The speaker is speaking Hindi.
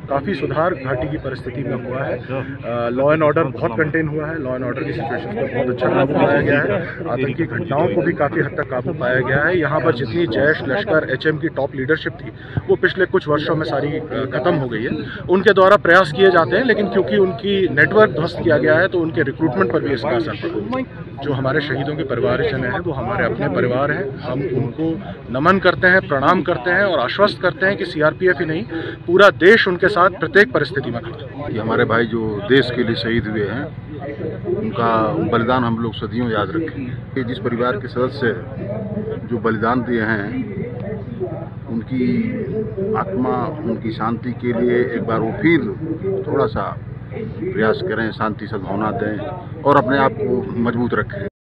काफ़ी सुधार घाटी की परिस्थिति में हुआ है। लॉ एंड ऑर्डर बहुत कंटेन हुआ है। लॉ एंड ऑर्डर की सिचुएशन पर बहुत अच्छा काबू पाया गया है। आतंकी घटनाओं को भी काफ़ी हद तक काबू पाया गया है। यहाँ पर जितनी जैश, लश्कर, एचएम की टॉप लीडरशिप थी वो पिछले कुछ वर्षों में सारी खत्म हो गई है। उनके द्वारा प्रयास किए जाते हैं, लेकिन क्योंकि उनकी नेटवर्क ध्वस्त किया गया है तो उनके रिक्रूटमेंट पर भी इसका असर पड़ा। जो हमारे शहीदों के परिवारजन हैं वो हमारे अपने परिवार हैं। हम उनको नमन करते हैं, प्रणाम करते हैं और आश्वस्त करते हैं कि सीआरपीएफ ही नहीं, पूरा देश उनके साथ प्रत्येक परिस्थिति में खड़ा है। ये हमारे भाई जो देश के लिए शहीद हुए हैं, उनका बलिदान हम लोग सदियों याद रखेंगे। जिस परिवार के सदस्य जो बलिदान दिए हैं, उनकी आत्मा, उनकी शांति के लिए एक बार वो फिर थोड़ा सा प्रयास करें, शांति सद्भावना दें और अपने आप को मजबूत रखें।